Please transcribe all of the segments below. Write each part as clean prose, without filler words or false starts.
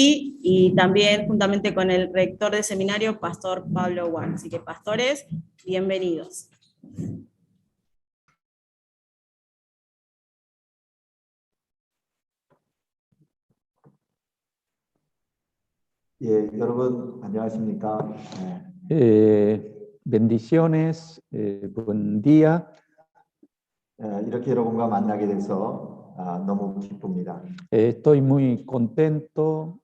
y también juntamente con el rector del seminario, Pastor Pablo Juan. Así que pastores, bienvenidos. 예, 여러분 안녕하십니까? Bendiciones, buen día. 이렇게 여러분과 만나게 돼서 너무 기쁩니다. Estoy muy contento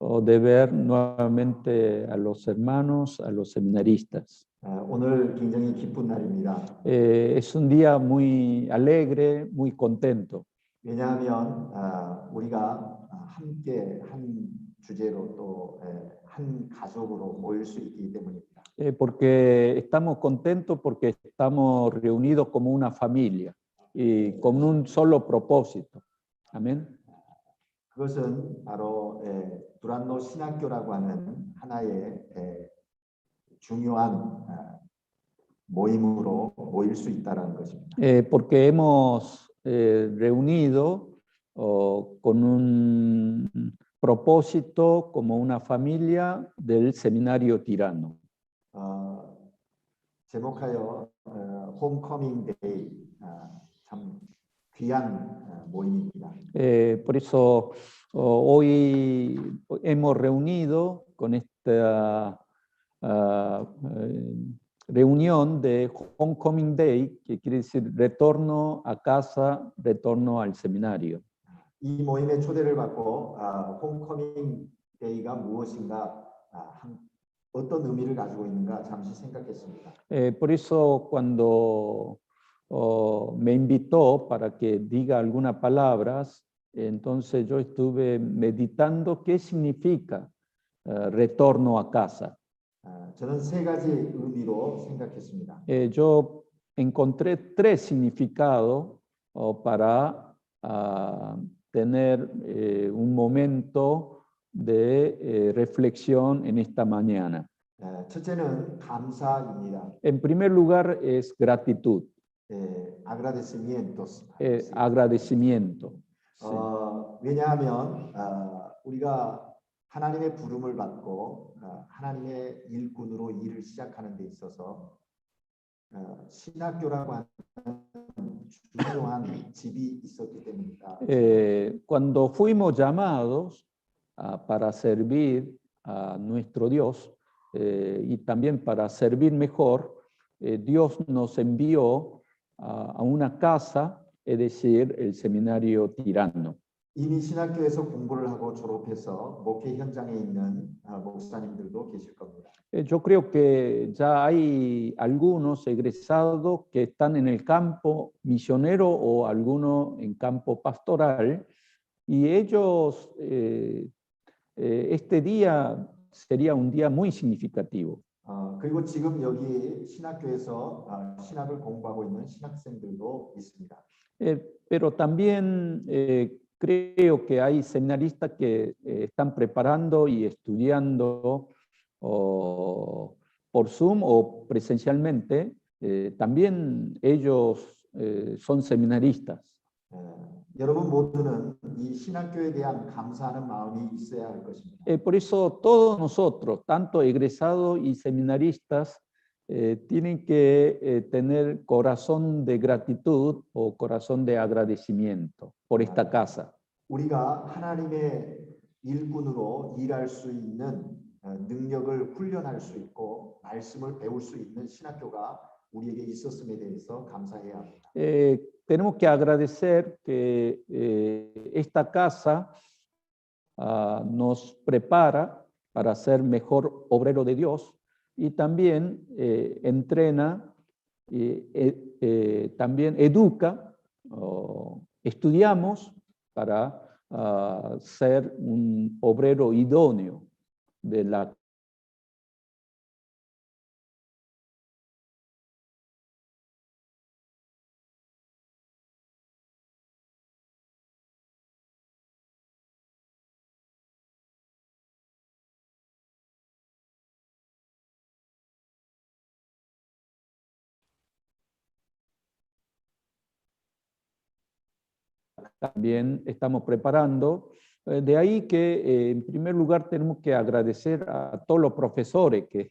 de ver nuevamente a los hermanos, a los seminaristas. 오늘 굉장히 기쁜 날입니다. Es un día muy alegre, muy contento. 왜냐하면 우리가 함께 한 주제로 또 한 가족으로 모일 수 있기 때문입니다. Porque estamos contentos porque estamos reunidos como una familia y con un solo propósito. Amén. 그것은 바로 두란노 신학교라고 하는 하나의 중요한 모임으로 모일 수 있다는 것입니다. Porque hemos reunido con un propósito como una familia del seminario tirano. 제목하여 홈커밍 데이, 참 귀한 모임입니다. Por eso hoy hemos reunido con esta reunión de Homecoming Day, que quiere decir retorno a casa, retorno al seminario. 이 모임의 초대를 받고 홈커밍 데이가 무엇인가, 어떤 의미를 가지고 있는가 잠시 생각했습니다. Por eso cuando me invitó para que diga algunas palabras, entonces yo estuve meditando qué significa retorno a casa. 저는 세 가지 의미로 생각했습니다. Yo encontré tres significados para tener un momento de reflexión en esta mañana. 첫째는 감사입니다. En primer lugar es gratitud. agradecimientos. Agradecimiento. Sí. 왜냐하면 우리가 하나님의 부름을 받고 하나님의 일꾼으로 일을 시작하는 데 있어서 신학교라고 하는 중요한 집이 있었기 때문입니다. Cuando fuimos llamados para servir a nuestro Dios y también para servir mejor, Dios nos envió a una casa, es decir, el seminario tirano. 이미 신학교에서 공부를 하고 졸업해서 목회 현장에 있는 목사님들도 계실 겁니다. Yo creo que ya hay algunos egresados que están en el campo misionero o algunos en campo pastoral, y ellos, este día sería un día muy significativo. 그리고 지금 여기 신학교에서 신학을 공부하고 있는 신학생들도 있습니다. Pero también creo que hay seminaristas que están preparando y estudiando por Zoom o presencialmente. También ellos son seminaristas. 여러분 모두는 이 신학교에 대한 감사하는 마음이 있어야 할 것입니다. Por eso todos nosotros, tanto egresados y seminaristas, tienen que tener corazón de gratitud o corazón de agradecimiento por esta casa. 우리가 하나님의 일꾼으로 일할 수 있는 능력을 훈련할 수 있고 말씀을 배울 수 있는 신학교가 우리에게 있었음에 대해서 감사해야 합니다. Tenemos que agradecer que esta casa nos prepara para ser mejor obrero de Dios y también entrena, también educa, estudiamos para ser un obrero idóneo de la también estamos preparando De ahí que en primer lugar tenemos que agradecer a todos los profesores que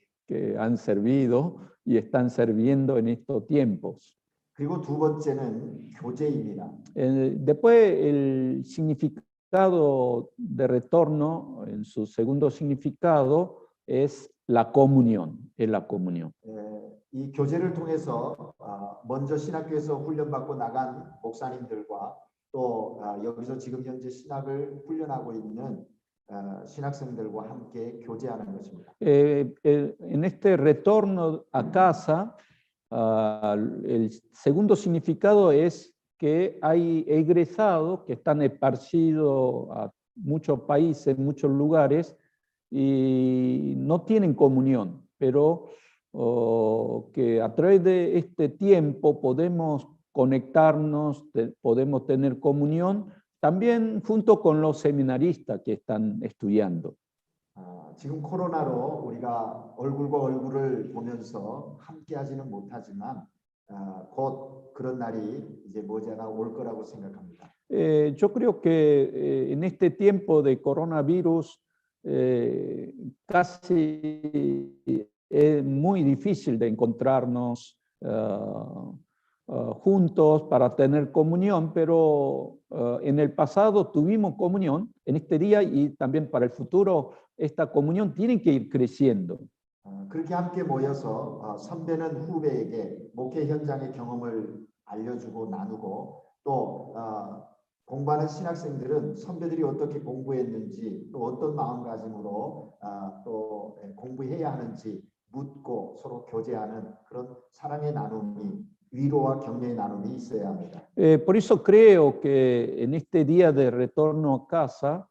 han servido y están sirviendo en estos tiempos. 그리고 두 번째는 교제입니다. Después el significado de retorno, en su segundo significado, es la comunión, es la comunión. 이 교제를 통해서 먼저 신학교에서 훈련받고 나간 목사님들과 또 여기서 지금 현재 신학을 훈련하고 있는 신학생들과 함께 교제하는 것입니다. En este retorno a casa, el segundo significado es que hay egresados que están esparcidos a muchos países, muchos lugares, y no tienen comunión, pero que a través de este tiempo podemos conectarnos, podemos tener comunión, también junto con los seminaristas que están estudiando. 지금 코로나로 우리가 얼굴과 얼굴을 보면서 함께 하지는 못하지만 곧 그런 날이 이제 머지않아 올 거라고 생각합니다. Yo creo que en este tiempo de coronavirus casi es muy difícil de encontrarnos juntos para tener comunión, pero en el pasado tuvimos comunión, en este día y también para el futuro esta comunión tiene que ir creciendo. 그렇게 함께 모여서 선배는 후배에게 목회 현장의 경험을 알려주고 나누고 또 공부하는 신학생들은 선배들이 어떻게 공부했는지 또 어떤 마음가짐으로 또 공부해야 ha는지 묻고 서로 교제하는 그런 사랑의 나눔이 위로와 격려의 나눔이 있어야 합니다. Por eso creo que en este día de retorno a casa,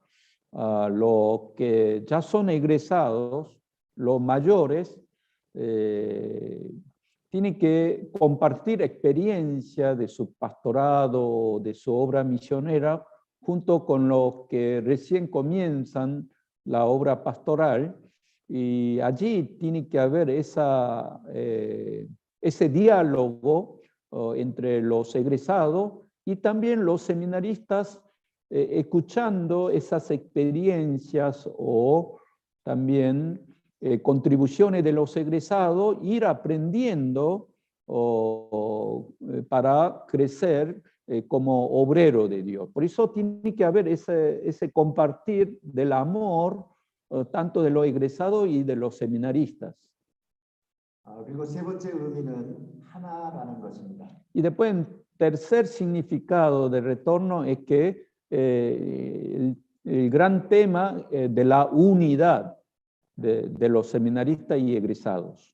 los que ya son egresados, los mayores, tienen que compartir experiencia de su pastorado, de su obra misionera, junto con los que recién comienzan la obra pastoral, y allí tiene que haber ese diálogo entre los egresados y también los seminaristas, escuchando esas experiencias o también contribuciones de los egresados, ir aprendiendo para crecer como obrero de Dios. Por eso tiene que haber ese compartir del amor, tanto de los egresados y de los seminaristas. 그리고 세 번째 의미는 하나라는 것입니다. Y después, el tercer significado de retorno es que el gran tema de la unidad de los seminaristas y egresados.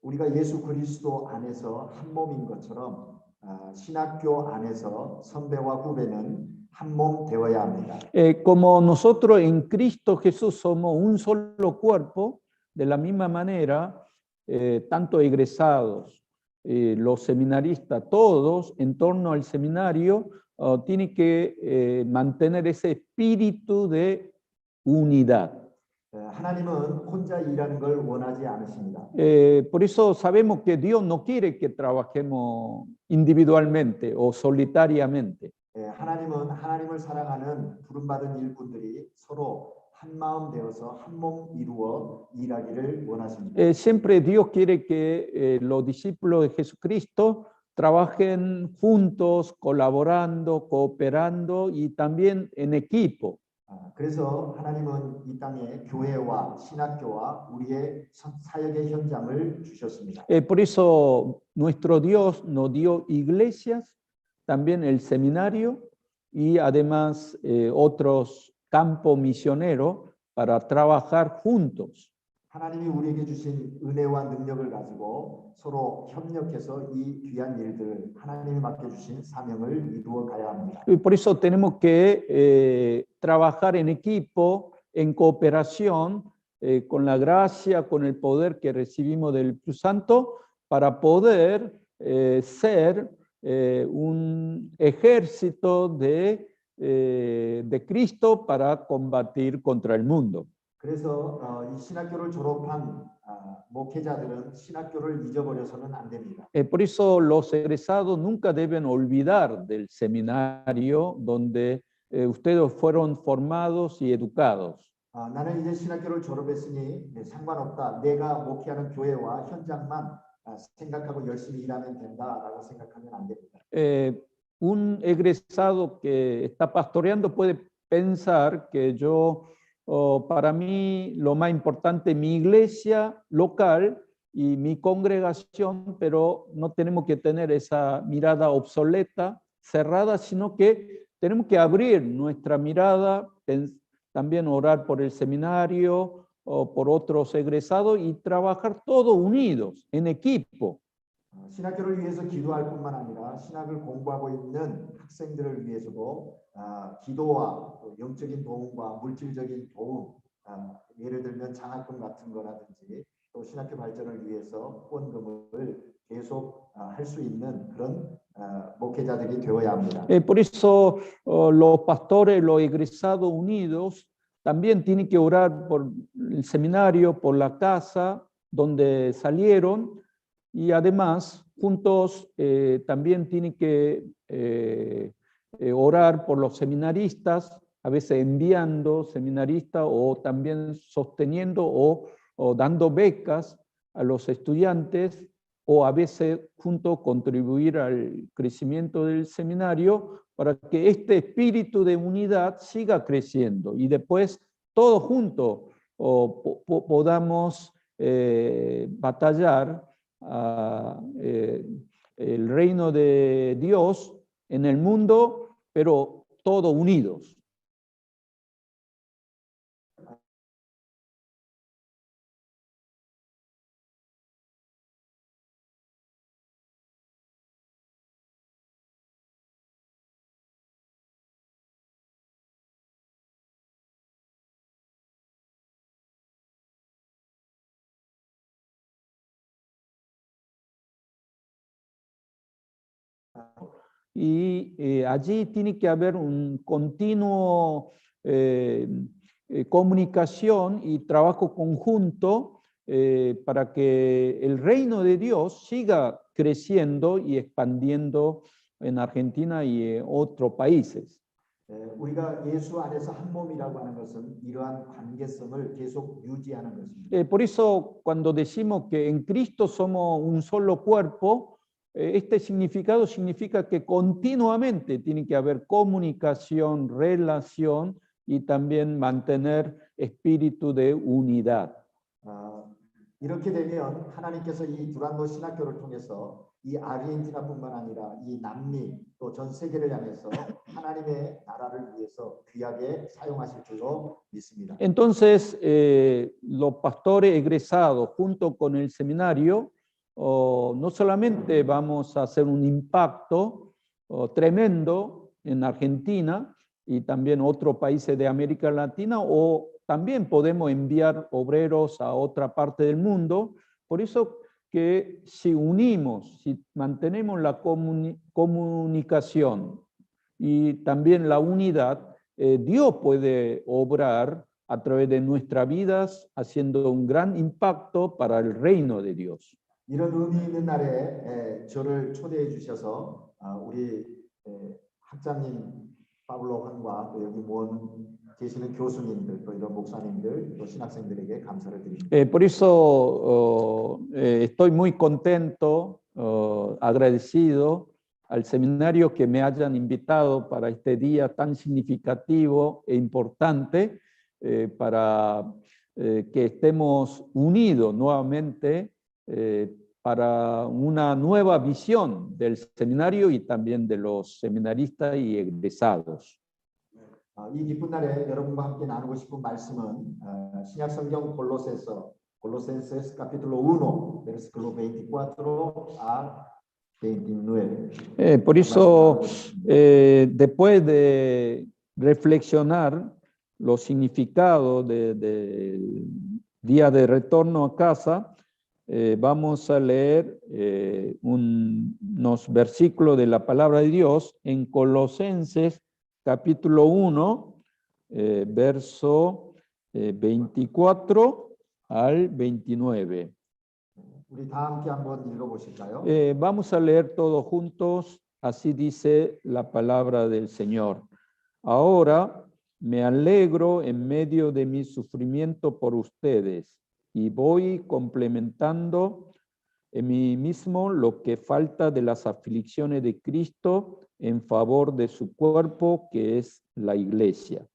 우리가 예수 그리스도 안에서 한 몸인 것처럼 신학교 안에서 선배와 후배는 한 몸 되어야 합니다. Como nosotros en Cristo Jesús somos un solo cuerpo, de la misma manera, tanto egresados, los seminaristas, todos en torno al seminario, tienen que mantener ese espíritu de unidad. 하나님은 혼자 일하는 걸 원하지 않으십니다. Por eso sabemos que Dios no quiere que trabajemos individualmente o solitariamente. 하나님은 하나님을 사랑하는 부름받은 일꾼들이 서로 한 마음 되어서 한 몸 이루어 일하기를 원하십니다. Siempre Dios quiere que los discípulos de Jesucristo trabajen juntos, colaborando, cooperando y también en equipo. 그래서 하나님은 이 땅에 교회와 신학교와 우리의 사역의 현장을 주셨습니다. Por eso nuestro Dios nos dio iglesias, también el seminario y además otros campos misioneros para trabajar juntos. 하나님이 우리에게 주신 은혜와 능력을 가지고 서로 협력해서 이 귀한 일들, 하나님이 맡겨주신 사명을 이루어 가야 합니다. Y por eso tenemos que trabajar en equipo, en cooperación, con la gracia, con el poder que recibimos del Espíritu Santo, para poder ser un ejército de Cristo para combatir contra el mundo. 그래서 이 신학교를 졸업한 목회자들은 신학교를 잊어버려서는 안 됩니다. Por eso los egresados nunca deben olvidar del seminario donde ustedes fueron formados y educados. 나는 이제 신학교를 졸업했으니 상관없다. 내가 목회하는 교회와 현장만 생각하고 열심히 일하면 된다라고 생각하면 안 됩니다. Un egresado que está pastoreando puede pensar que para mí lo más importante es mi iglesia local y mi congregación, pero no tenemos que tener esa mirada obsoleta, cerrada, sino que tenemos que abrir nuestra mirada, también orar por el seminario o por otros egresados y trabajar todos unidos, en equipo. 신학교를 위해서 기도할 뿐만 아니라 신학을 공부하고 있는 학생들을 위해서도 기도와 또 영적인 도움과 물질적인 도움, 예를 들면 장학금 같은 거라든지 또 신학교 발전을 위해서 후원금을 계속 할 수 있는 그런 목회자들이 되어야 합니다. Por eso los pastores, los egresados unidos, también tienen que orar por el seminario, por la casa donde salieron, y además juntos también tienen que orar por los seminaristas, a veces enviando seminaristas o también sosteniendo o dando becas a los estudiantes, o a veces juntos contribuir al crecimiento del seminario para que este espíritu de unidad siga creciendo y después todos juntos podamos batallar el reino de Dios en el mundo, pero todos unidos. Y allí tiene que haber un continuo comunicación y trabajo conjunto para que el reino de Dios siga creciendo y expandiendo en Argentina y en otros países. 우리가 예수 안에서 한 몸이라고 하는 것은 이러한 관계성을 계속 유지하는 것입니다. Por eso cuando decimos que en Cristo somos un solo cuerpo, este significado significa que continuamente tiene que haber comunicación, relación y también mantener espíritu de unidad. 이렇게 되면 하나님께서 이 두란노 신학교를 통해서 이 아르헨티나뿐만 아니라 이 남미 또 전 세계를 향해서 하나님의 나라를 위해서 귀하게 사용하실 줄로 믿습니다. Entonces, los pastores egresados junto con el seminario no solamente vamos a hacer un impacto tremendo en Argentina y también otros países de América Latina, o también podemos enviar obreros a otra parte del mundo. Por eso que si unimos, si mantenemos la comunicación y también la unidad, Dios puede obrar a través de nuestras vidas, haciendo un gran impacto para el reino de Dios. 이런 의미 있는 날에 저를 초대해 주셔서 우리 학장님 파블로 황과 또 여기 모은 계시는 교수님들 또 이런 목사님들 또 신학생들에게 감사를 드립니다. Por eso estoy muy contento, agradecido al seminario que me hayan invitado para este día tan significativo e importante para que estemos unidos nuevamente para una nueva visión del seminario y también de los seminaristas y egresados. 이 기쁜 날에 여러분과 함께 나누고 싶은 말씀은 신약 성경 Colosenses capítulo 1 versículo 24 a 29. Por eso, después de reflexionar los significados del día de retorno a casa, vamos a leer unos versículos de la palabra de Dios en Colosenses capítulo 1, verso 24 al 29. 우리 다 함께 한번 읽어보실까요? Vamos a leer todos juntos, así dice la palabra del Señor. Ahora me alegro en medio de mi sufrimiento por ustedes y voy complementando en mí mismo lo que falta de las aflicciones de Cristo en favor de su cuerpo, que es la iglesia.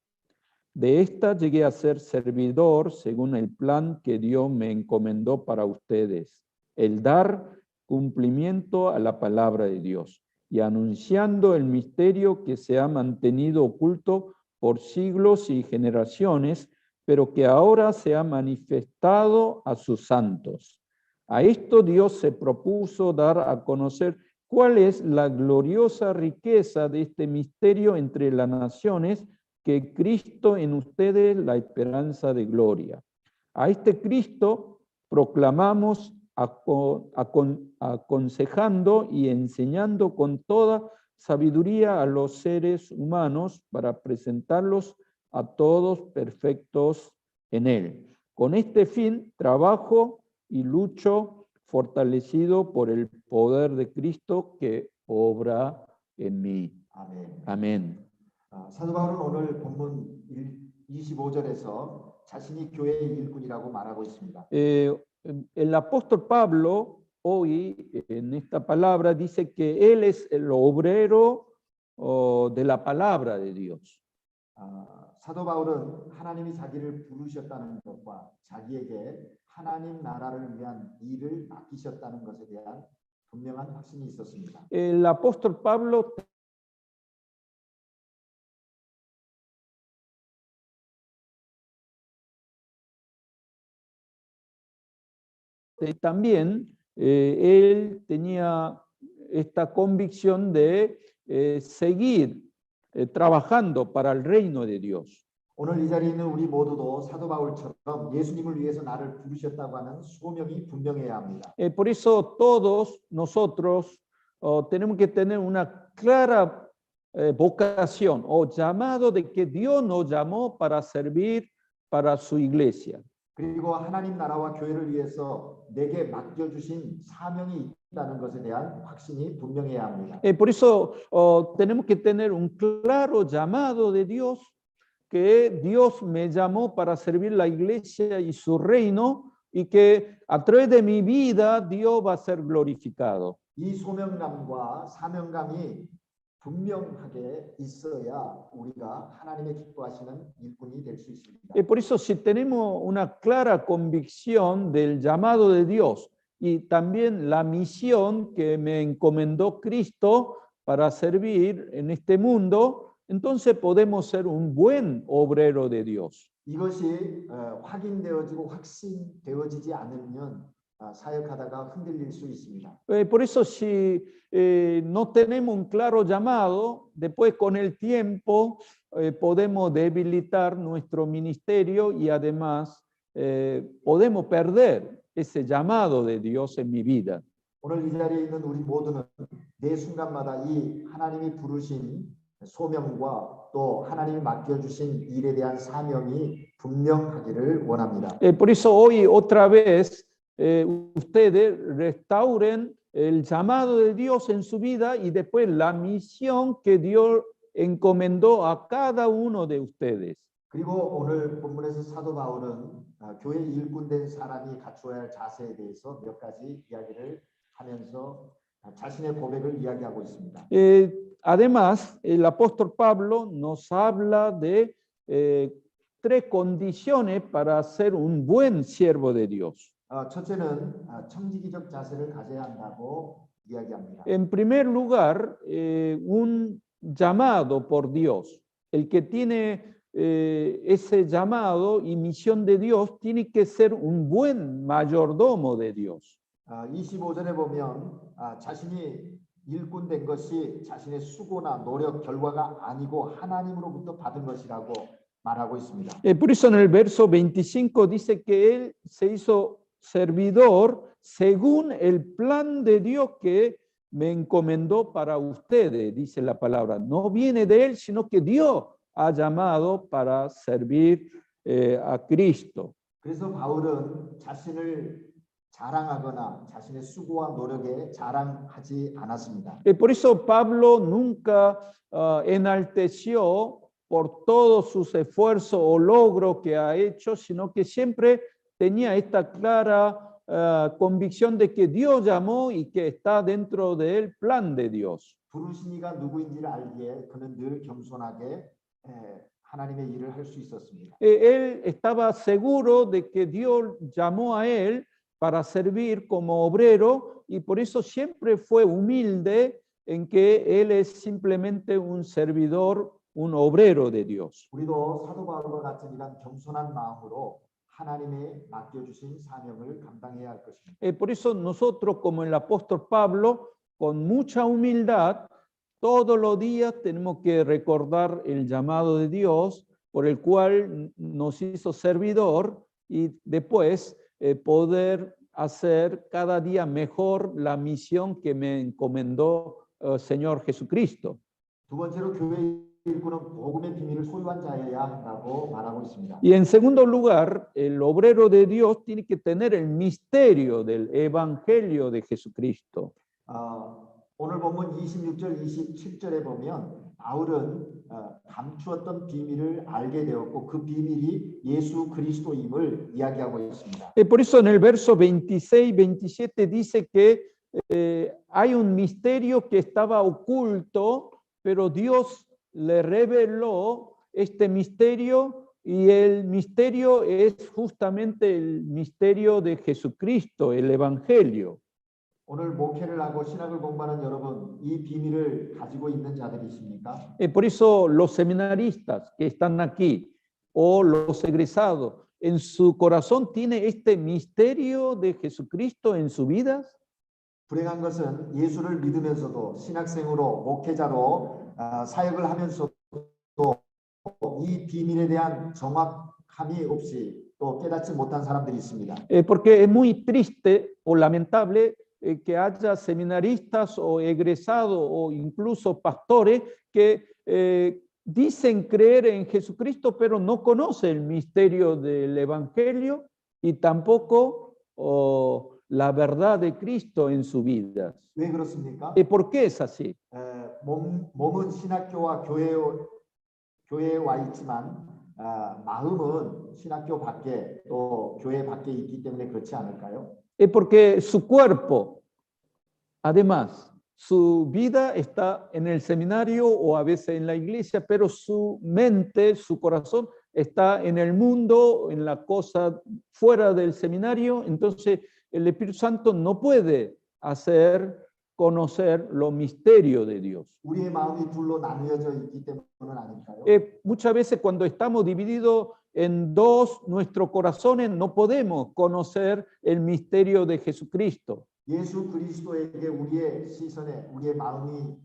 De esta llegué a ser servidor según el plan que Dios me encomendó para ustedes, el dar cumplimiento a la palabra de Dios y anunciando el misterio que se ha mantenido oculto por siglos y generaciones, pero que ahora se ha manifestado a sus santos. A esto Dios se propuso dar a conocer cuál es la gloriosa riqueza de este misterio entre las naciones, que Cristo en ustedes la esperanza de gloria. A este Cristo proclamamos aconsejando y enseñando con toda sabiduría a los seres humanos para presentarlos a todos perfectos en él. Con este fin trabajo y lucho fortalecido por el poder de Cristo que obra en mí. 아멘. Amén. 사도 바울은 오늘 본문 25절에서 자신이 교회의 일꾼이라고 말하고 있습니다. El apóstol Pablo hoy en esta palabra dice que él es el obrero de la palabra de Dios. 사도 바울은 하나님이 자기를 부르셨다는 것과 자기에게 하나님 나라를 위한 일을 맡기셨다는 것에 대한 분명한 확신이 있었습니다. El apóstol Pablo también él tenía esta convicción de seguir trabajando para el reino de Dios. 오늘 이 자리에 있는 우리 모두도 사도 바울처럼 예수님을 위해서 나를 부르셨다고 하는 소명이 분명해야 합니다. Por eso todos nosotros tenemos que tener una clara vocación o llamado de que Dios nos llamó para servir para su iglesia. 그리고 하나님 나라와 교회를 위해서 내게 맡겨주신 사명이 있다는 것에 대한 확신이 분명해야 합니다. Por eso tenemos que tener un claro llamado de Dios, que Dios me llamó para servir la iglesia y su reino, y que a través de mi vida Dios va a ser glorificado. 이 소명감과 사명감이 분명하게 있어야 우리가 하나님의 기뻐하시는 일꾼이 될 수 있습니다. Por eso si tenemos una clara convicción del llamado de Dios y también la misión que me encomendó Cristo para servir en este mundo, entonces podemos ser un buen obrero de Dios. 이것이 확인되어지고 확신되어지지 않으면 사역하다가 흔들릴 수 있습니다. Por eso si no tenemos un claro llamado, después con el tiempo podemos debilitar nuestro ministerio y además podemos perder ese llamado de Dios en mi vida. 오늘 이 자리에 있는 우리 모두는 매 순간마다 이 하나님이 부르신 소명과 또 하나님이 맡겨주신 일에 대한 사명이 분명하기를 원합니다. Por eso hoy otra vez ustedes restauren el llamado de Dios en su vida y después la misión que Dios encomendó a cada uno de ustedes. 그리고 오늘 본문에서 사도 바울은 교회 일꾼된 사람이 갖추어야 할 자세에 대해서 몇 가지 이야기를 하면서 자신의 고백을 이야기하고 있습니다. Además, el apóstol Pablo nos habla de tres condiciones para ser un buen siervo de Dios. 첫째는 청지기적 자세를 가져야 한다고 이야기합니다. En primer lugar, un llamado por Dios. El que tiene ese llamado y misión de Dios tiene que ser un buen mayordomo de Dios. 25절에 보면 자신이 일꾼 된 것이 자신의 수고나 노력 결과가 아니고 하나님으로부터 받은 것이라고 말하고 있습니다. Por eso en el verso 25 dice que él se hizo servidor según el plan de Dios que me encomendó para ustedes, dice la palabra. No viene de él, sino que Dios ha llamado para servir a Cristo. 그래서 바울은 자신을 자랑하거나 자신의 수고와 노력에 자랑하지 않았습니다. Por eso Pablo nunca enalteció por todos sus esfuerzos o logros que ha hecho, sino que siempre tenía esta clara convicción de que Dios llamó y que está dentro del plan de Dios. 부르신 이가 누구인지를 알기에 그는 늘 겸손하게 하나님의 일을 할 수 있었습니다. Él estaba seguro de que Dios llamó a él para servir como obrero y por eso siempre fue humilde en que él es simplemente un servidor, un obrero de Dios. 우리도 사도 바울과 같은 이런 겸손한 마음으로 하나님의 맡겨주신 사명을 감당해야 할 것입니다. Por eso nosotros, como el apóstol Pablo, con mucha humildad, todos los días tenemos que recordar el llamado de Dios por el cual nos hizo servidor y después poder hacer cada día mejor la misión que me encomendó Señor Jesucristo. 두 번째로 교회 일꾼은 복음의 비밀을 소유한 자여야 한다고 말하고 있습니다. Y en segundo lugar, el obrero de Dios tiene que tener el misterio del evangelio de Jesucristo. 오늘 본문 26절, 27절에 보면 바울은 감추었던 비밀을 알게 되었고 그 비밀이 예수 그리스도임을 이야기하고 있습니다. Por eso en el verso 26, 27 dice que hay un misterio que estaba oculto, pero Dios le reveló este misterio y el misterio es justamente el misterio de Jesucristo, el evangelio. 오늘 목회를 하고 신학을 공부하는 여러분, 이 비밀을 가지고 있는 자들이십니까? Por eso los seminaristas que están aquí o los egresados, ¿en su corazón tiene este misterio de Jesucristo en su vida? 불행한 것은 예수를 믿으면서도 신학생으로 목회자로 사역을 하면서도 이 비밀에 대한 정확함이 없이 또 깨닫지 못한 사람들이 있습니다. Porque es muy triste o lamentable que haya seminaristas o egresados o incluso pastores que dicen creer en Jesucristo, pero no conocen el misterio del Evangelio y tampoco la verdad de Cristo en su vida. 왜 그렇습니까? ¿Por qué es así? 몸은 신학교와 교회에 와 있지만 마음은 신학교 밖에 또 교회 밖에 있기 때문에 그렇지 않을까요? Es porque su cuerpo, además, su vida está en el seminario o a veces en la iglesia, pero su mente, su corazón está en el mundo, en la cosa fuera del seminario. Entonces, el Espíritu Santo no puede hacer conocer los misterios de Dios. 우리의 마음이 둘로 나뉘어져 있기 때문은 아닐까요? Muchas veces cuando estamos divididos en dos, nuestros corazones no podemos conocer el misterio de Jesucristo. 예수 그리스도에게 우리의 시선에 우리의 마음이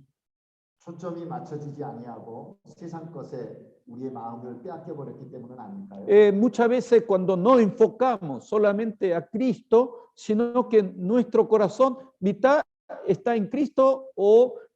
초점이 맞춰지지 아니하고 세상 것에 우리의 마음을 빼앗겨 버렸기 때문은 아닐까요? Muchas veces cuando no enfocamos solamente a Cristo, sino que nuestro corazón mitad está en Cristo,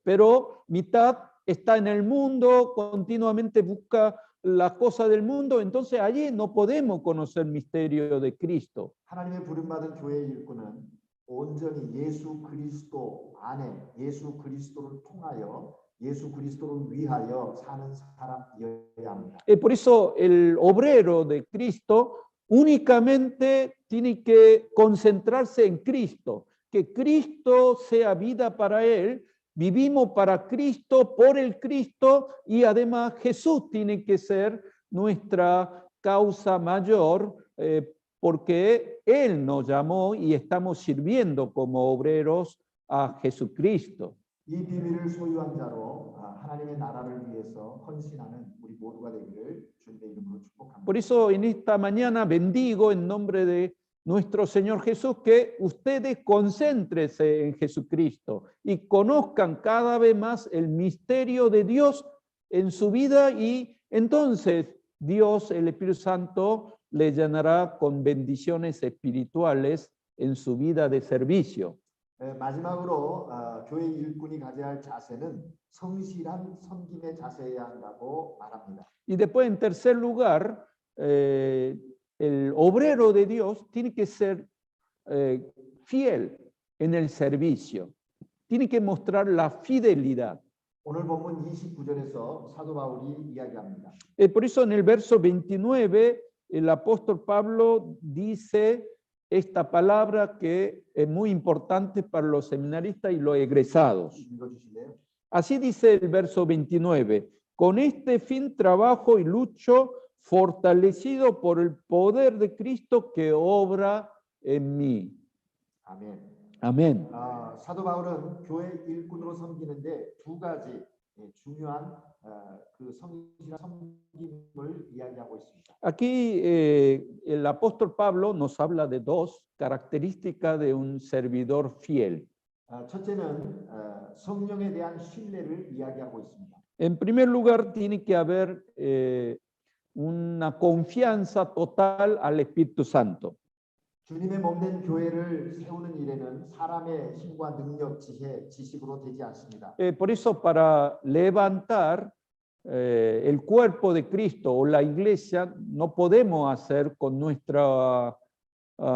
pero mitad está en el mundo, continuamente busca la cosa del mundo, entonces allí no podemos conocer el misterio de Cristo. 하나님의 부름받은 교회의 일꾼은 온전히 예수 그리스도 안에 예수 그리스도를 통하여 예수 그리스도를 위하여 사는 사람이어야 합니다. Por eso el obrero de Cristo únicamente tiene que concentrarse en Cristo, que Cristo sea vida para él, vivimos para Cristo, por el Cristo, y además Jesús tiene que ser nuestra causa mayor, porque Él nos llamó y estamos sirviendo como obreros a Jesucristo. 이 비밀을 소유한 자로 하나님의 나라를 위해서 헌신하는 우리 모두가 되기를 주님의 이름으로 축복합니다. Por eso en esta mañana bendigo en nombre de nuestro Señor Jesús que ustedes concéntrense en Jesucristo y conozcan cada vez más el misterio de Dios en su vida y entonces Dios, el Espíritu Santo, le llenará con bendiciones espirituales en su vida de servicio. 마지막으로 교회 일꾼이 가져야 할 자세는 성실한 섬김의 자세여야 한다고 말합니다. Y después, en tercer lugar, el obrero de Dios tiene que ser fiel en el servicio, tiene que mostrar la fidelidad. 오늘 본문 29절에서 사도 바울이 이야기합니다. Por eso en el verso 29 el apóstol Pablo dice esta palabra que es muy importante para los seminaristas y los egresados. 읽어주실래요? Así dice el verso 29, con este fin trabajo y lucho fortalecido por el poder de Cristo que obra en mí. 아멘. Amén. 사도 바울은 교회 일꾼으로 섬기는데 두 가지 중요한 그 성실한 섬김을 이야기하고 있습니다. Aquí el apóstol Pablo nos habla de dos características de un servidor fiel. 첫째는 성령에 대한 신뢰를 이야기하고 있습니다. En primer lugar, tiene que haber una confianza total al Espíritu Santo. 주님의 몸된 교회를 세우는 일에는 사람의 힘과 능력, 지혜, 지식으로 되지 않습니다. Por eso, para levantar el cuerpo de Cristo o la iglesia, no podemos hacer con nuestra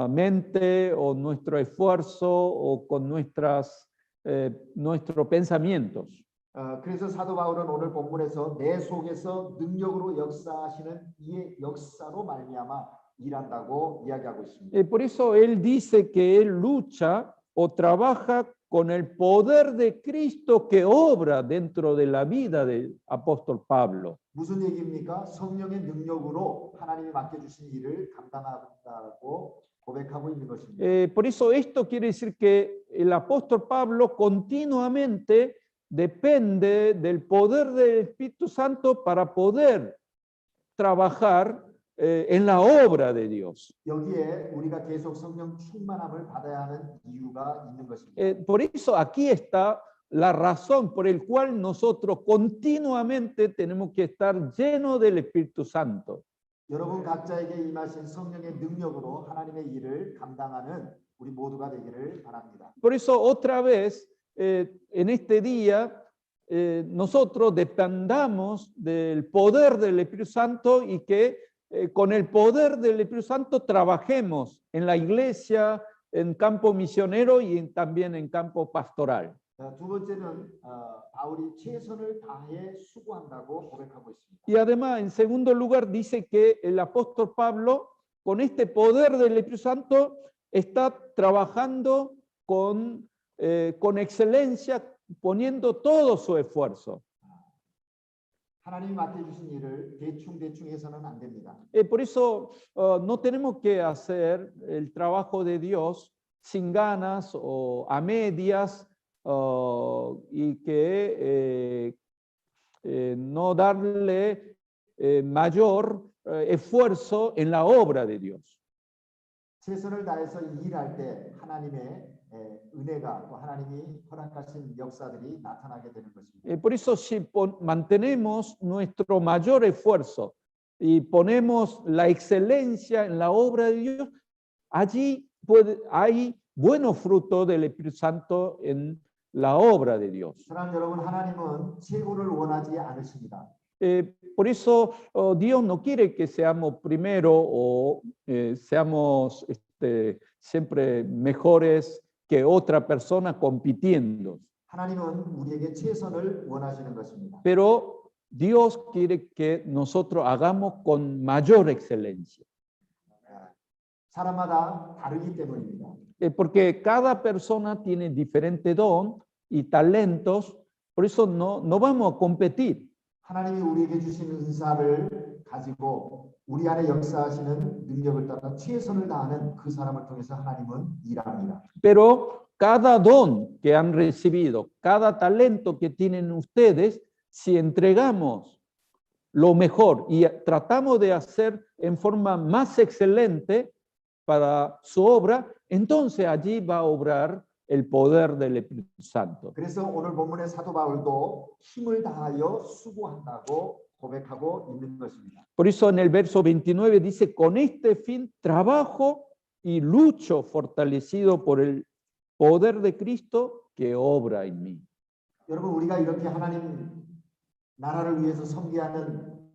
mente o nuestro esfuerzo o con nuestros pensamientos. 그래서 사도 바울은 오늘 본문에서 내 속에서 능력으로 역사하시는 이의 역사로 말미암아 일한다고 이야기하고 있습니다. Por eso él dice que él lucha o trabaja con el poder de Cristo que obra dentro de la vida del apóstol Pablo. 무슨 얘기입니까? 성령의 능력으로 하나님이 맡겨주신 일을 감당한다고 고백하고 있는 것입니다. Por eso esto quiere decir que el apóstol Pablo continuamente depende del poder del Espíritu Santo para poder trabajar en la obra de Dios. 여기에 우리가 계속 성령 충만함을 받아야 하는 이유가 있는 것입니다. Por eso aquí está la razón por el cual nosotros continuamente tenemos que estar llenos del Espíritu Santo. 여러분 각자에게 임하신 성령의 능력으로 하나님의 일을 감당하는 우리 모두가 되기를 바랍니다. Por eso otra vez en este día nosotros dependamos del poder del Espíritu Santo y que con el poder del Espíritu Santo trabajemos en la iglesia, en campo misionero y también en campo pastoral. 두 번째는 바울이 최선을 다해 수고한다고 고백하고 있습니다. Y además, en segundo lugar, dice que el apóstol Pablo, con este poder del Espíritu Santo, está trabajando con excelencia, poniendo todo su esfuerzo. 하나님이 맡겨주신 일을 대충 해서는 안 됩니다. Por eso no tenemos que hacer el trabajo de Dios sin ganas o a medias y que no darle mayor esfuerzo en la obra de Dios. 최선을 다해서 일할 때 하나님의 은혜가 또 하나님이 허락하신 역사들이 나타나게 되는 것입니다. Por eso si mantenemos nuestro mayor esfuerzo y ponemos la excelencia en la obra de Dios, allí hay buenos frutos del Espíritu Santo en la obra de Dios. 사랑하는 여러분, 하나님은 최고를 원하지 않으십니다. Por eso Dios no quiere que seamos primero o seamos siempre mejores que otra persona compitiendo. 하나님은 우리에게 최선을 원하시는 것입니다. Pero Dios quiere que nosotros hagamos con mayor excelencia. 사람마다 다르기 때문입니다. Porque cada persona tiene diferente don y talentos, por eso no vamos a competir. 하나님이 우리에게 주신 은사를 가지고 우리 안에 역사하시는 능력을 따라 최선을 다하는 그 사람을 통해서 하나님은 일합니다. Pero cada don que han recibido, cada talento que tienen ustedes, si entregamos lo mejor y tratamos de hacer en forma más excelente para su obra, entonces allí va a obrar el poder del Espíritu Santo. 그래서 오늘 본문의 사도 바울도 힘을 다하여 수고한다고 고백하고 있는 것입니다. Por eso en el verso 29 dice, con este fin trabajo y lucho fortalecido por el poder de Cristo que obra en mí. 여러분, 우리가 이렇게 하나님 나라를 위해서 섬기하는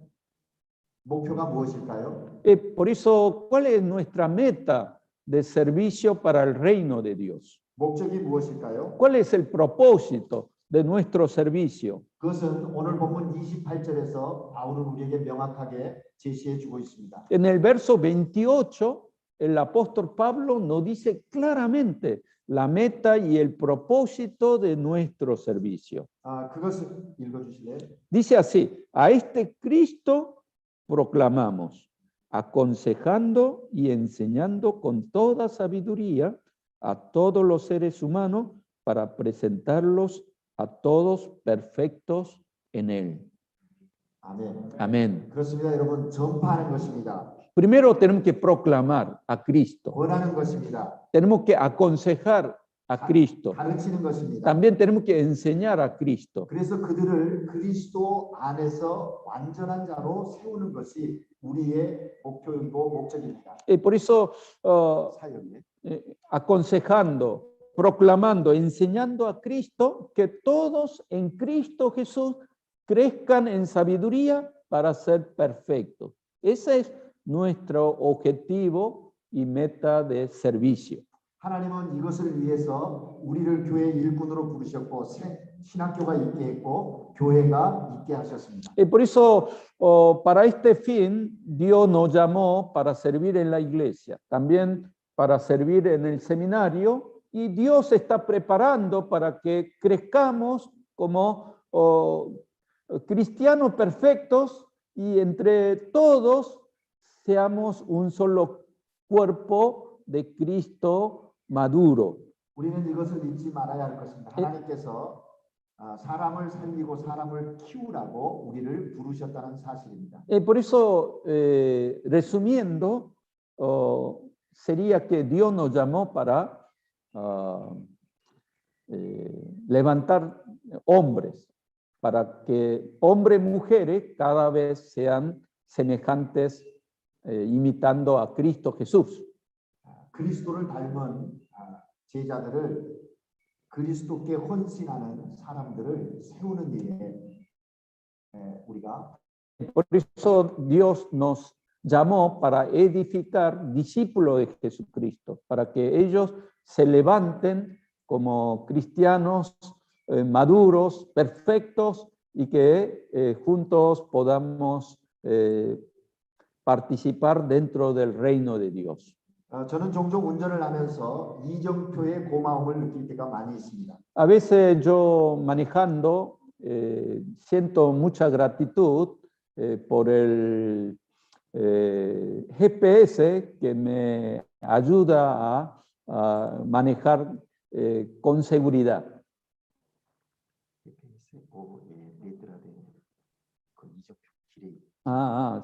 목표가 무엇일까요? Por eso, ¿cuál es nuestra meta de servicio para el reino de Dios? 목적이 무엇일까요? ¿Cuál es el propósito de nuestro servicio? 그것은 오늘 본문 28절에서 바울은 우리에게 명확하게 제시해 주고 있습니다. En el verso 28, el apóstol Pablo nos dice claramente la meta y el propósito de nuestro servicio. 그것을 읽어주실래요? Dice así, a este Cristo proclamamos, aconsejando y enseñando con toda sabiduría a todos los seres humanos para presentarlos a todos perfectos en Él. 아멘. Amén. 그렇습니다, 여러분. 전파하는 것입니다. Primero tenemos que proclamar a Cristo. 권하는 것입니다. Tenemos que aconsejar a Cristo. 가르치는 것입니다. También tenemos que enseñar a Cristo. 그래서 그들을 그리스도 안에서 완전한 자로 세우는 것이 우리의 목표이고 목적입니다. Por eso, 사역이에요. aconsejando, proclamando, enseñando a Cristo, que todos en Cristo Jesús crezcan en sabiduría para ser perfectos. Ese es nuestro objetivo y meta de servicio. 하나님은 이것을 위해서 우리를 교회 일꾼으로 부르셨고 신학교가 있게 했고 교회가 있게 하셨습니다. Por eso, para este fin, Dios nos llamó para servir en la iglesia, también para servir en el seminario, y Dios está preparando para que crezcamos como cristianos perfectos y entre todos seamos un solo cuerpo de Cristo maduro. 우리는 이것을 잊지 말아야 할 것입니다. 하나님께서 사람을 살리고 사람을 키우라고 우리를 부르셨다는 사실입니다. Por eso, resumiendo, sería que Dios nos llamó para levantar hombres, para que hombres y mujeres cada vez sean semejantes, imitando a Cristo Jesús. 그리스도를 닮은 제자들을 그리스도께 헌신하는 사람들을 세우는 일에 우리가 Por eso Dios nos llamó para edificar discípulos de Jesucristo, para que ellos se levanten como cristianos maduros, perfectos, y que juntos podamos participar dentro del reino de Dios. 저는 종종 운전을 하면서 이정표의 고마움을 느낄 때가 많이 있습니다. A veces yo manejando siento mucha gratitud por el GPS que me ayuda a manejar con seguridad.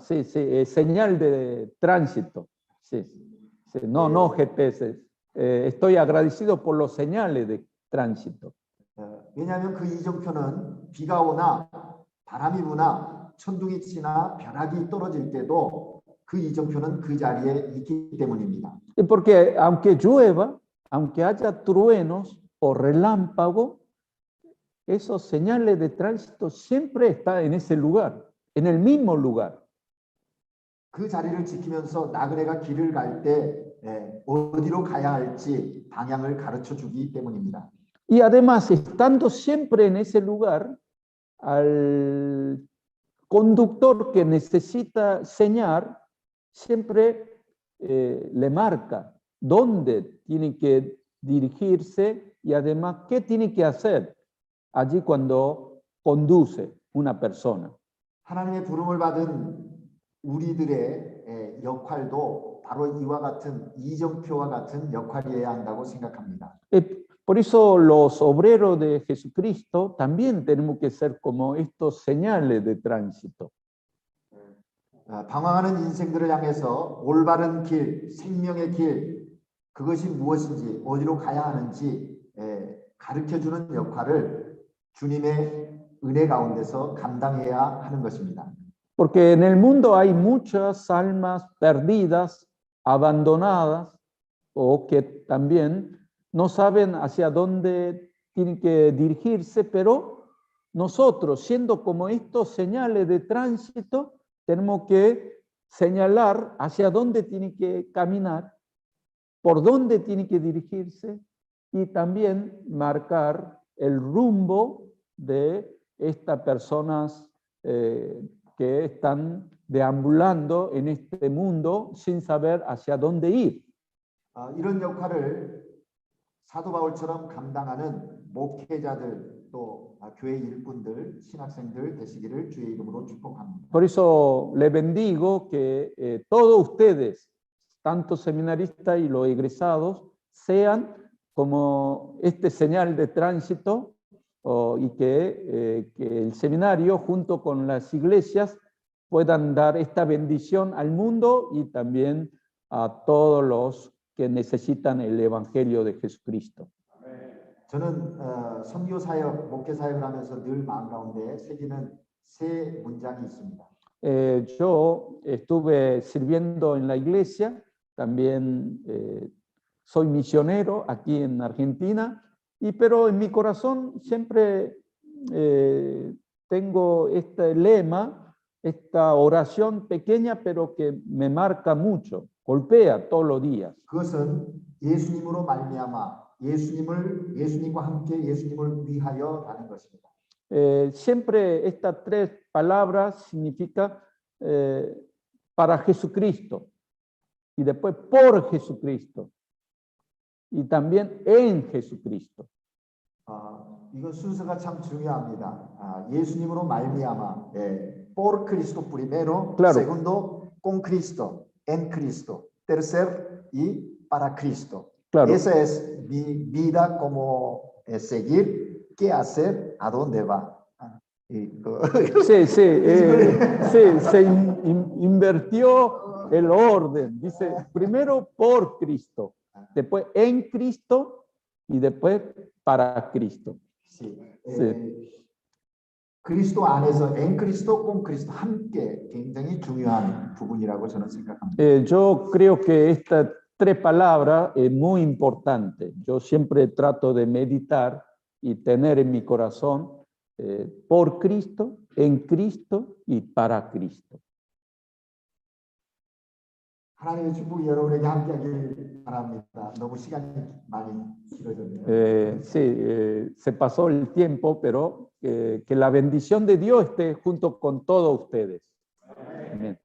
Sí, sí, señal de tránsito. Sí, sí, no GPS. Estoy agradecido por los señales de tránsito. 왜냐하면 그 이정표는 비가 오나 바람이 부나 천둥이 치나 벼락이 떨어질 때도 그 이정표는 그 자리에 있기 때문입니다. Porque aunque llueva, aunque haya truenos o relámpago, esos señales de tránsito siempre están en ese lugar, en el mismo lugar. 그 자리를 지키면서 나그네가 길을 갈 때 어디로 가야 할지 방향을 가르쳐 주기 때문입니다. Y además, estando siempre en ese lugar, al conductor que necesita señal, siempre le marca dónde tiene que dirigirse y además qué tiene que hacer allí cuando conduce una persona. 하나님의 부름을 받은 우리들의 역할도 바로 이와 같은 이정표와 같은 역할이어야 한다고 생각합니다. Por eso los obreros de Jesucristo también tenemos que ser como estos señales de tránsito. 방황하는 인생들을 향해서 올바른 길, 생명의 길, 그것이 무엇인지, 어디로 가야 하는지 가르쳐주는 역할을 주님의 은혜 가운데서 감당해야 하는 것입니다. Porque en el mundo hay muchas almas perdidas, abandonadas, o que también no saben hacia dónde tienen que dirigirse, pero nosotros, siendo como estos señales de tránsito, tenemos que señalar hacia dónde tienen que caminar, por dónde tienen que dirigirse y también marcar el rumbo de estas personas que están deambulando en este mundo sin saber hacia dónde ir. 이런 역할을 사도 바울처럼 감당하는 목회자들 또 교회 일꾼들, 신학생들 되시기를 주의 이름으로 축복합니다. Por eso le bendigo que todos ustedes, tanto seminaristas y los egresados, sean como este señal de tránsito y que el seminario junto con las iglesias puedan dar esta bendición al mundo y también a todos los que necesitan el evangelio de Jesucristo. 저는 선교 사역, 목회 사역을 하면서 늘 마음 가운데 새기는 세 문장이 있습니다. Yo estuve sirviendo en la iglesia, también soy misionero aquí en Argentina, pero en mi corazón siempre tengo este lema, esta oración pequeña, pero que me marca mucho, golpea todos los días. 그것은 예수님으로 말미암아 예수님과 함께 예수님을 위하여라는 것입니다. Siempre estas tres palabras significa para Jesucristo y después por Jesucristo y también en Jesucristo. 이건 순서가 참 중요합니다. 예수님으로 말미암아, por Cristo primero, Claro. segundo con Cristo, en Cristo, tercer y para Cristo. Claro. Esa es mi vida como seguir, qué hacer, a dónde va. Sí, se invirtió el orden. Dice, primero por Cristo, después en Cristo y después para Cristo. Sí. Sí. 그리스도 안에서 en Cristo, con Cristo 함께 굉장히 중요한 부분이라고 저는 생각합니다. Yo creo que estas tres palabras es muy importante. Yo siempre trato de meditar y tener en mi corazón por Cristo, en Cristo y para Cristo. 하나님의 축복이 여러분에게 함께하길 바랍니다. 너무 시간이 많이 길어졌네요. Sí, se pasó el tiempo, pero que la bendición de Dios esté junto con todos ustedes. Amén.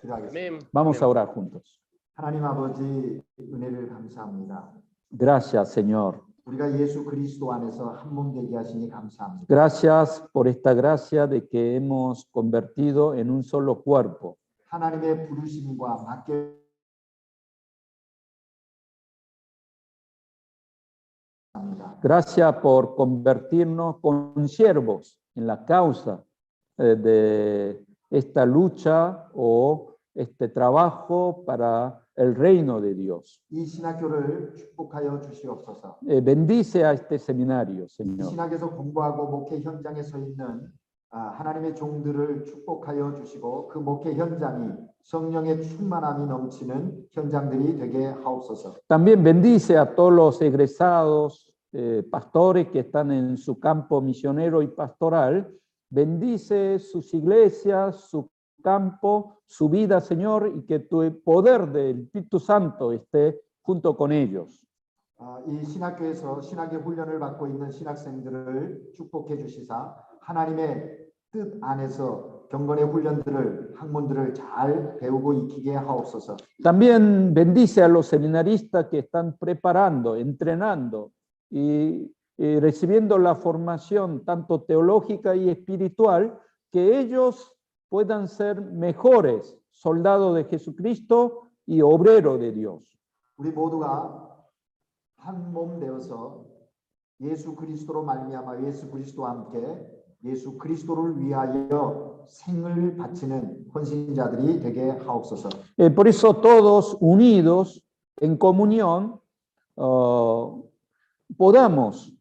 기도하겠습니다. Vamos a orar juntos. 하나님 아버지 은혜를 감사합니다. Gracias, Señor. 우리가 예수 그리스도 안에서 한 몸 되게 하시니 감사합니다. Gracias por esta gracia de que hemos convertido en un solo cuerpo. 하나님의 부르심과 맡겨 Gracias por convertirnos con siervos en la causa de esta lucha o este trabajo para el reino de Dios. 이 신학교를 축복하여 주시옵소서. Bendice a este seminario, 이 Señor. 신학에서 공부하고 목회 현장에 서 있는 하나님의 종들을 축복하여 주시고 그 목회 현장이 성령의 충만함이 넘치는 현장들이 되게 하옵소서. También bendice a todos los egresados, pastores que están en su campo misionero y pastoral. Bendice sus iglesias, su campo, su vida, Señor, y que tu poder del Espíritu Santo esté junto con ellos. 이 신학교에서 신학의 훈련을 받고 있는 신학생들을 축복해 주시사 하나님의 뜻 안에서 경건의 훈련들을 학문들을 잘 배우고 익히게 하옵소서. También bendice a los seminaristas que están preparando, entrenando y recibiendo la formación tanto teológica y espiritual, que ellos puedan ser mejores soldados de Jesucristo y obreros de Dios. 우리 모두가 한 몸 되어서 예수 그리스도로 말미암아 예수 그리스도와 함께 예수 그리스도를 위하여 생을 바치는 헌신자들이 되게 하옵소서. Por eso todos unidos en comunión podamos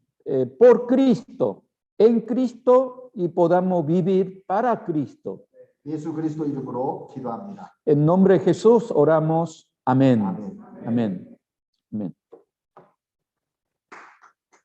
por Cristo, en Cristo y podamos vivir para Cristo. 예수 그리스도 이름으로 기도합니다. En nombre de Jesús oramos. Amén. 아멘. Amén. Amén.